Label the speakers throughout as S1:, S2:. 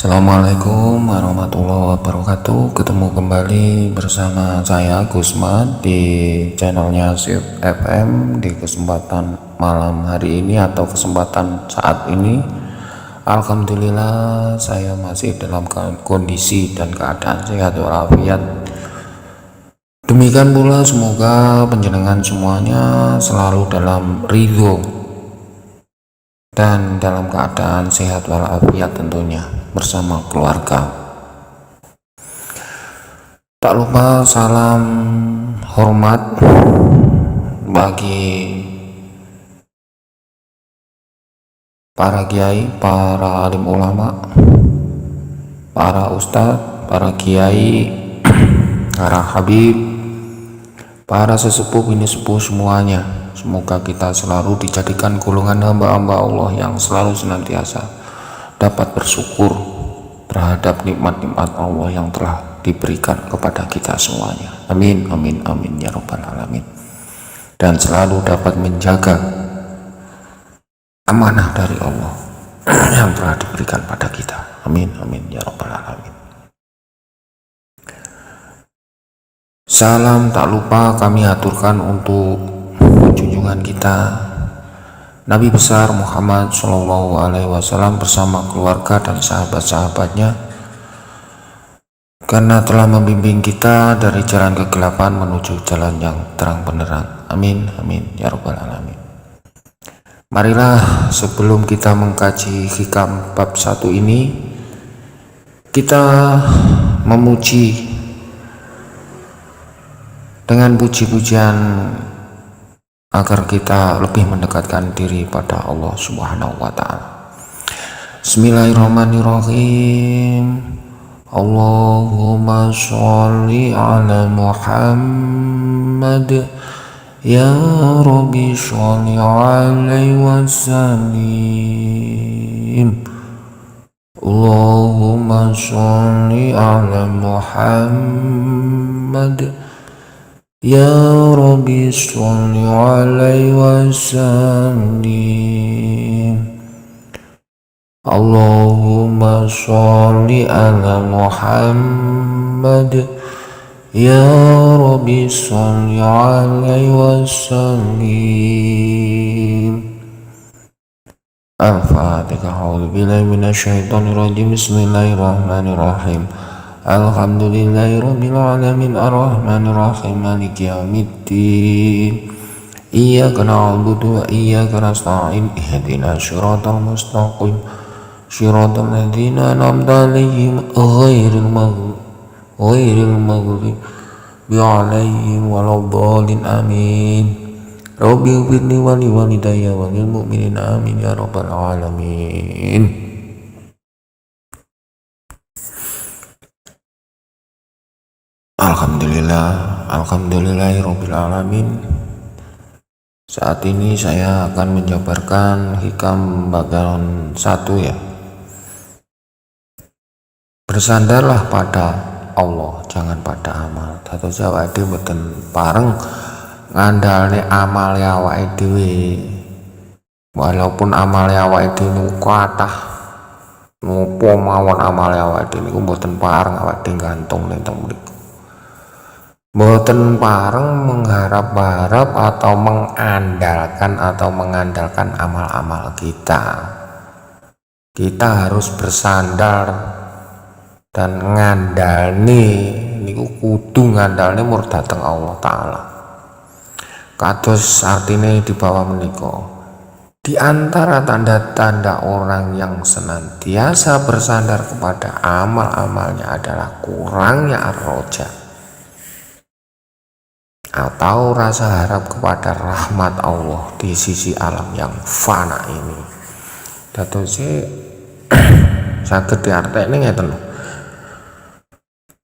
S1: Assalamualaikum warahmatullahi wabarakatuh. Ketemu kembali bersama saya Gusman di channelnya Sip FM di kesempatan malam hari ini atau kesempatan saat ini. Alhamdulillah saya masih dalam kondisi dan keadaan sehat walafiat. Demikian pula semoga panjenengan semuanya selalu dalam ridho dan dalam keadaan sehat walafiat tentunya bersama keluarga. Tak lupa salam hormat bagi para kiai, para alim ulama, para ustadz, para kiai, para habib, para sesepuh bini sepuh semuanya. Semoga kita selalu dijadikan golongan hamba-hamba Allah yang selalu senantiasa dapat bersyukur terhadap nikmat-nikmat Allah yang telah diberikan kepada kita semuanya. Amin, amin, amin ya rabbal alamin. Dan selalu dapat menjaga amanah dari Allah yang telah diberikan pada kita. Amin, amin ya rabbal alamin. Salam tak lupa kami aturkan untuk junjungan kita Nabi besar Muhammad SAW bersama keluarga dan sahabat-sahabatnya, karena telah membimbing kita dari jalan kegelapan menuju jalan yang terang benderang. Amin, amin ya rabbal alamin. Marilah sebelum kita mengkaji hikam bab 1 ini, kita memuji dengan puji-pujian agar kita lebih mendekatkan diri pada Allah Subhanahu wa ta'ala. Bismillahirrahmanirrahim. Allahumma sholli ala Muhammad ya Rabbi sholli alaihi wasallim. Allahumma sholli ala Muhammad ya Rabbi sholli alaihi wasallim. Allahumma sholli ala Muhammad ya Rabbi sholli alaihi wasallim. Al-Fatihah. A'udzubillahi minasyaitonir rajim. Bismillahirrahmanirrahim. Alhamdulillahi rabbil alamin arrahmanir rahim maliki yaumiddin. Iyyaka na'budu wa iyyaka nasta'in ihdinas siratal mustaqim siratal ladzina an'amta 'alaihim ghairil maghdubi 'alaihim waladdallin. Amin. Rabbi ighfirli wa li walidayya wa lil mu'minina amin ya rabbal alamin. Alhamdulillahirabbil alamin. Saat ini saya akan menjabarkan hikam bagian 1 ya. Bersandarlah pada Allah, jangan pada amal. Dados awake dhewe mboten pareng ngandalne amal awake dhewe. Walaupun amal awake dhewe niku kathah, napa mawon amal awake dhewe niku mboten pareng awake dhewe gantung ning mriku. Mboten pareng mengharap-harap atau mengandalkan amal-amal kita. Kita harus bersandar dan ngandalne niku kudu ngandalne mur dhateng Allah taala. Kados artine di bawah menika. Di antara tanda-tanda orang yang senantiasa bersandar kepada amal-amalnya adalah kurangnya ar-raja atau rasa harap kepada rahmat Allah di sisi alam yang fana ini. Dados saged diartekne ngeten.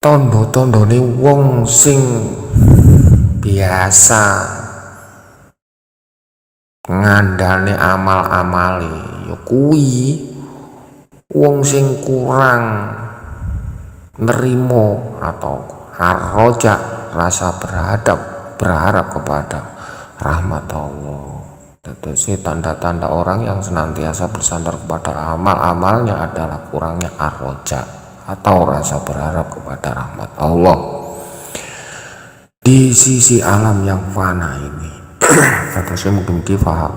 S1: Tondo-tondone wong sing biasa ngandalne amal-amale ya kuwi wong sing kurang nerimo atau ar-raja, rasa berharap kepada rahmat Allah. Terus tanda-tanda orang yang senantiasa bersandar kepada amal-amalnya adalah kurangnya ar-roja atau rasa berharap kepada rahmat Allah di sisi alam yang fana ini. Terus mungkin difaham.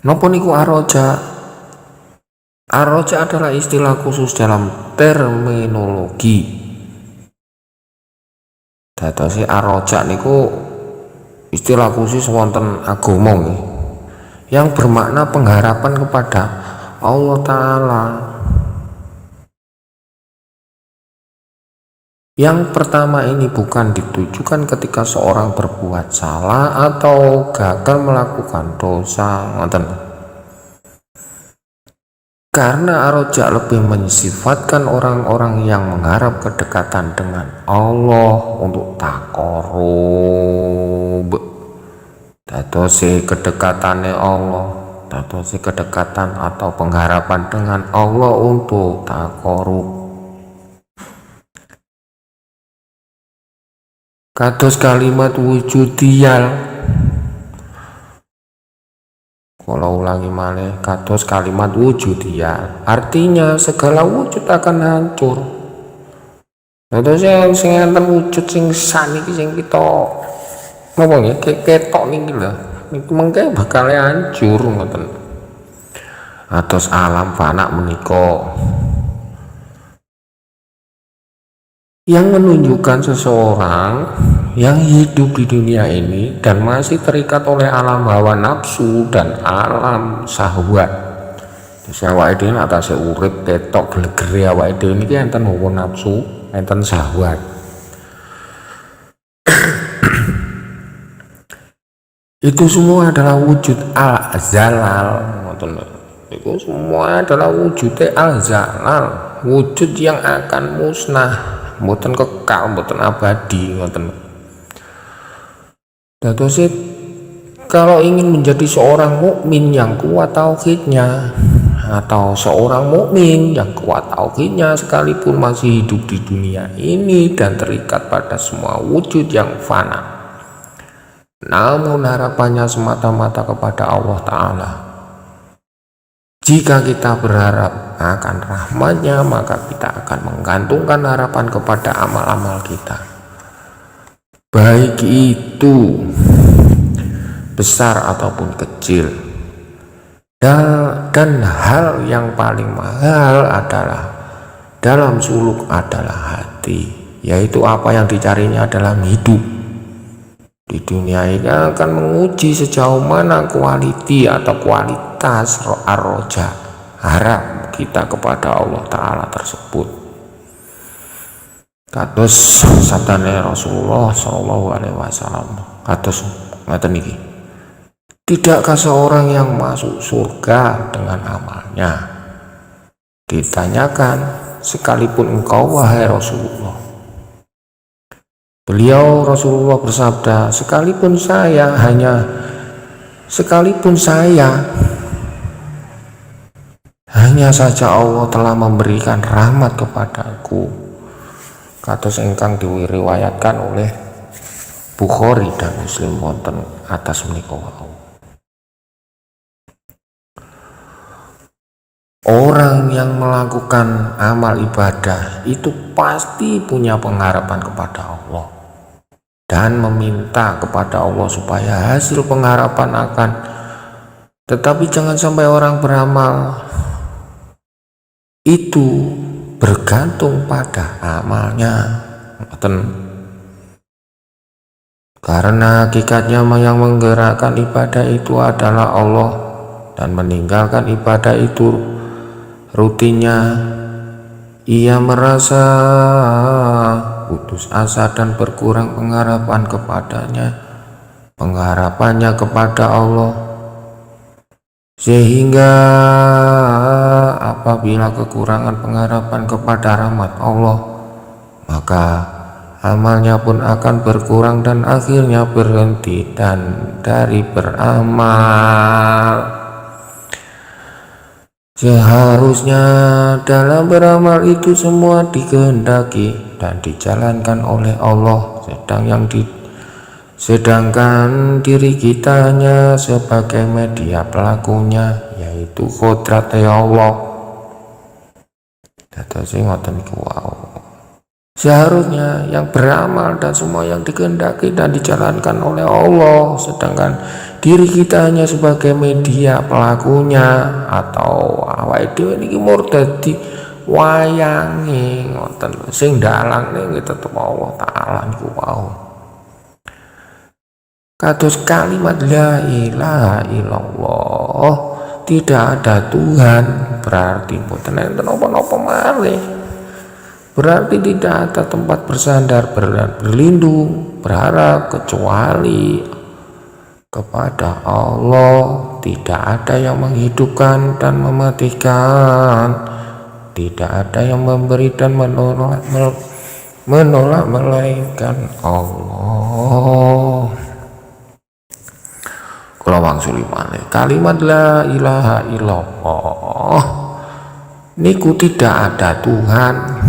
S1: Napa niku ar-roja? Ar-roja adalah istilah khusus dalam terminologi. Dados ar-roja niku istilah khusus wonten agama yang bermakna pengharapan kepada Allah Ta'ala. Yang pertama ini bukan ditujukan ketika seorang berbuat salah atau gagal melakukan dosa, karena ar-roja lebih mensifatkan orang-orang yang mengharap kedekatan dengan Allah untuk taqarrub. Dadosi kedekatannya Allah, dadosi kedekatan atau pengharapan dengan Allah untuk taqarrub. Kados kalimat wujudiyal. Kalau ulangi malih, kados kalimat wujudiyal, artinya segala wujud akan hancur. Terus sing enten wujud sing saniki sing kita napa nggih ketok niki lho, niku mengke bakal hancur ngoten. Atos alam fana menika yang menunjukkan seseorang yang hidup di dunia ini dan masih terikat oleh alam hawa nafsu dan alam syahwat. Terus awake dhewe nek atase urip ketok glegere awake dhewe niki enten hawa nafsu, enten syahwat. Itu semua adalah wujud al-zalal, ngoten. Itu semua adalah wujud al-zalal, wujud yang akan musnah, mboten kekal, mboten abadi, ngoten. Dados kalau ingin menjadi seorang mukmin yang kuat tauhidnya, atau seorang mukmin yang kuat tauhidnya sekalipun masih hidup di dunia ini dan terikat pada semua wujud yang fana, namun harapannya semata-mata kepada Allah Ta'ala. Jika kita berharap akan rahmatnya, maka kita akan menggantungkan harapan kepada amal-amal kita, baik itu besar ataupun kecil. Dan hal yang paling mahal adalah dalam suluk adalah hati, yaitu apa yang dicarinya adalah hidup di dunia ini akan menguji sejauh mana kualitas ar-roja, harap kita kepada Allah Ta'ala tersebut. Kados sabdane Rasulullah Shallallahu Alaihi Wasallam, kados ngaten iki, tidakkah seorang yang masuk surga dengan amalnya? Ditanyakan, sekalipun engkau wahai Rasulullah. Beliau Rasulullah bersabda, sekalipun saya hanya saja Allah telah memberikan rahmat kepadaku. Kados ingkang diriwayatkan oleh Bukhari dan Muslim wonten atas menika wau. Orang yang melakukan amal ibadah itu pasti punya pengharapan kepada Allah dan meminta kepada Allah supaya hasil pengharapan akan, tetapi jangan sampai orang beramal itu bergantung pada amalnya, karena hakikatnya yang menggerakkan ibadah itu adalah Allah, dan meninggalkan ibadah itu rutinnya ia merasa putus asa dan berkurang pengharapannya kepada Allah, sehingga apabila kekurangan pengharapan kepada rahmat Allah, maka amalnya pun akan berkurang dan akhirnya berhenti dari beramal. Seharusnya dalam beramal itu semua dikehendaki dan dijalankan oleh Allah, sedangkan diri kitanya sebagai media pelakunya, yaitu kodrat Allah. Dados ngoten niku wau. Seharusnya yang beramal dan semua yang dikehendaki dan dijalankan oleh Allah, sedangkan diri kita hanya sebagai media pelakunya, atau awake dhewe niki mur dadi wayange ngoten. Sing dalangne tetep Allah taala niku wau. Kados kalimat la ilaha illallah, tidak ada Tuhan, berarti mboten enten napa-napa malih. Berarti tidak ada tempat bersandar, berlindung, berharap kecuali kepada Allah. Tidak ada yang menghidupkan dan mematikan, tidak ada yang memberi dan menolak melainkan Allah. Kula wangsuli malih kalimat la ilaha illallah niku tidak ada Tuhan,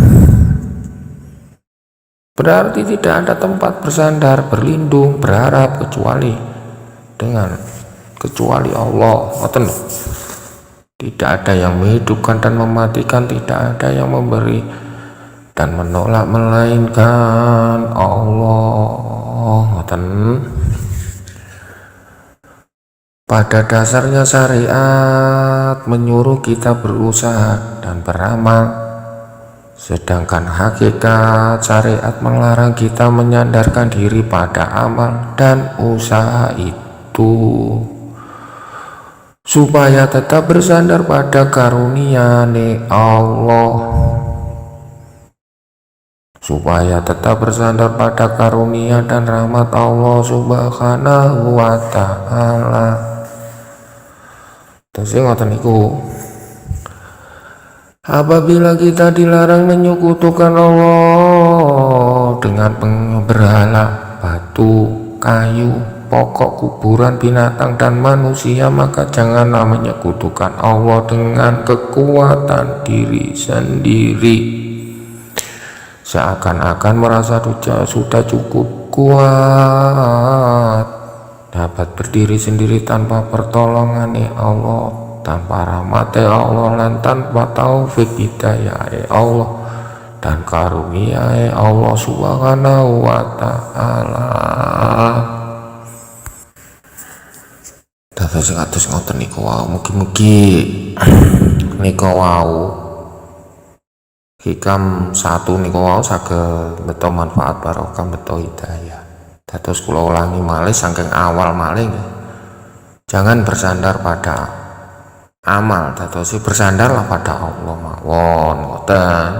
S1: berarti tidak ada tempat bersandar, berlindung, berharap kecuali Allah. Ngoten. Tidak ada yang menghidupkan dan mematikan, tidak ada yang memberi dan menolak melainkan Allah. Ngoten. Pada dasarnya syariat menyuruh kita berusaha dan beramal, sedangkan hakikat syariat melarang kita menyandarkan diri pada amal dan usaha itu, supaya tetap bersandar pada karunia-Nya Allah, supaya tetap bersandar pada karunia dan rahmat Allah Subhanahu wa ta'ala. Terus ngoten niku, apabila kita dilarang menyekutukan Allah dengan berhala, batu, kayu, pokok, kuburan, binatang, dan manusia, maka janganlah menyekutukan Allah dengan kekuatan diri sendiri, seakan-akan merasa sudah cukup kuat, dapat berdiri sendiri tanpa pertolongan Allah, tanpa rahmat Allah, dan tanpa taufik hidayah Allah dan karunia Allah Subhanahu wa ta'ala. Dados kados ngoten niku wau, mugi-mugi nika wau hikam satu niku wau saged beto manfaat barokah beto hidayah. Dados kula ulangi malih saking awal malih, jangan bersandar pada amal, dados bersandarlah pada Allah mawon ngoten.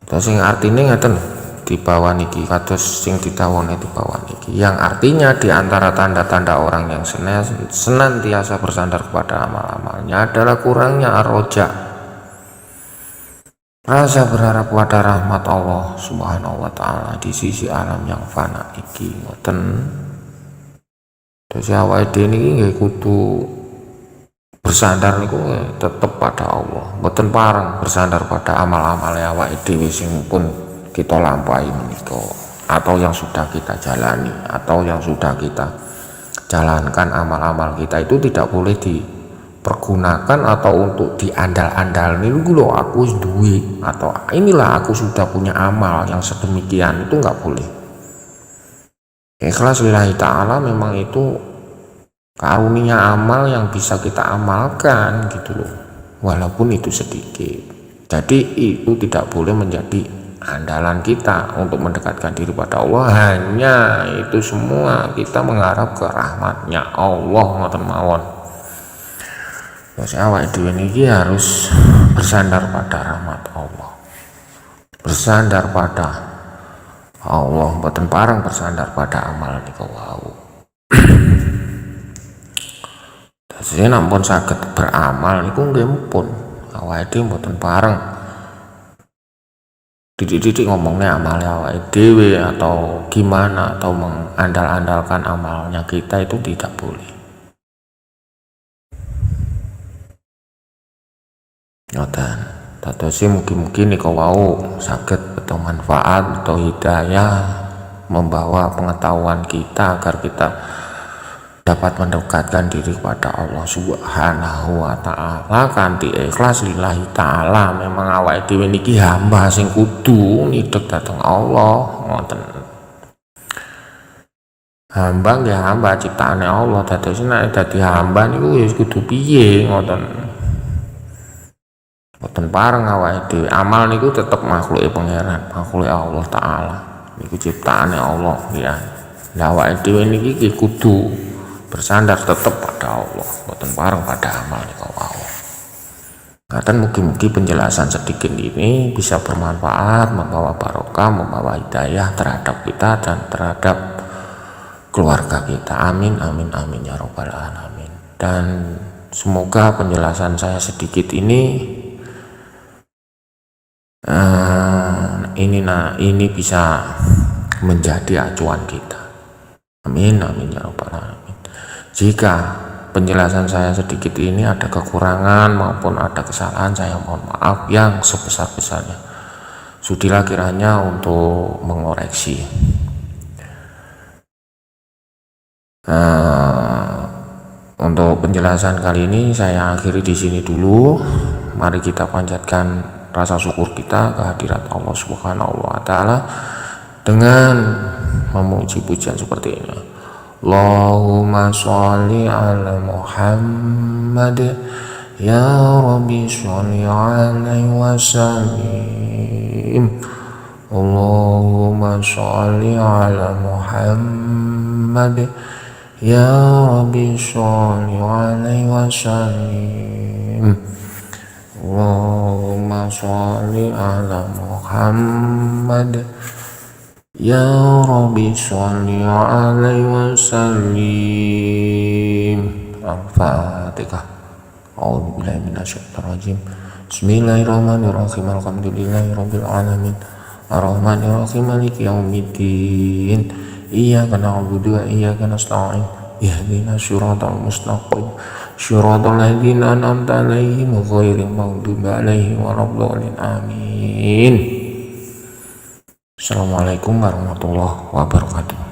S1: Terus sing artine ngeten di bawah niki, kados sing ditawone di bawah niki, yang artinya di antara tanda-tanda orang yang senantiasa bersandar kepada amal-amalnya adalah kurangnya ar-roja, rasa berharap pada rahmat Allah Subhanahu wa ta'ala di sisi alam yang fana iki ngoten. Terus awake dhewe niki nggih kudu bersandar niku tetep pada Allah, mboten pareng bersandar pada amal-amal awake dhewe sing pun kita lampahi menika, atau yang sudah kita jalani, atau yang sudah kita jalankan. Amal-amal kita itu tidak boleh dipergunakan atau untuk diandal-andal niku lho aku duwe, atau inilah aku sudah punya amal yang sedemikian, itu enggak boleh. Ikhlas lillahi ta'ala memang itu karunia amal yang bisa kita amalkan gitu loh, walaupun itu sedikit. Jadi itu tidak boleh menjadi andalan kita untuk mendekatkan diri pada Allah. Hanya itu semua kita mengharap ke rahmatnya Allah ngoten mawon. Terus awake dhewe niki harus bersandar pada rahmat Allah, bersandar pada Allah, mboten pareng bersandar pada amal niku wau. Dadi nampun saged beramal niku nggih mumpun awake dhewe mboten pareng didik-didik ngomongnya amalnya awake dhewe atau gimana, atau mengandal-andalkan amalnya kita, itu tidak boleh. Ngoten. Dados mugi-mugi nika wau saged beto manfaat atau hidayah membawa pengetahuan kita agar kita dapat mendekatkan diri kepada Allah Subhanahu wa Ta'ala kanthi ikhlas lillahi ta'ala. Memang awake dhewe niki hamba sing kudu nidhek dhateng Allah, ngoten. Hamba nggih hamba ciptaane Allah, dados nek dadi hamba niku wis kudu piye ngoten. Boten pareng awake dhewe. Amal niku tetep makhluke pangeran, makhluke Allah Ta'ala. Niku ciptaane Allah ya. Lah awake dhewe niki kudu bersandar tetap pada Allah, boten pareng pada amal niku wau. Ngaten mugi-mugi penjelasan sedikit ini bisa bermanfaat, membawa barokah, membawa hidayah terhadap kita dan terhadap keluarga kita. Amin amin amin ya robbal alamin. Dan semoga penjelasan saya sedikit ini bisa menjadi acuan kita. Amin amin ya robbal alamin. Jika penjelasan saya sedikit ini ada kekurangan maupun ada kesalahan, saya mohon maaf yang sebesar-besarnya. Sudilah kiranya untuk mengoreksi. Untuk penjelasan kali ini saya akhiri di sini dulu. Mari kita panjatkan rasa syukur kita kehadirat Allah Subhanahu wa Ta'ala dengan memuji pujian seperti ini. Allahumma sholli ala Muhammad ya Rabbi sholli alaihi wasallim. Allahumma sholli ala Muhammad ya Rabbi sholli alaihi wasallim. Allahumma sholli ala Muhammad ya Rabbi sholli alaihi wasallim. Al-Fatihah. A'udzubillahi minasyaitonir rajim. Bismillahirrahmanirrahim. Alhamdulillahirabbil alamin. Arrahmanirrahim. Maliki yaumiddin. Iyyaka na'budu wa iyyaka nasta'in. Ihdinas siratal mustaqim. Siratal ladzina an'amta 'alaihim ghairil maghdubi 'alaihim waladdallin. Amin. Assalamualaikum warahmatullahi wabarakatuh.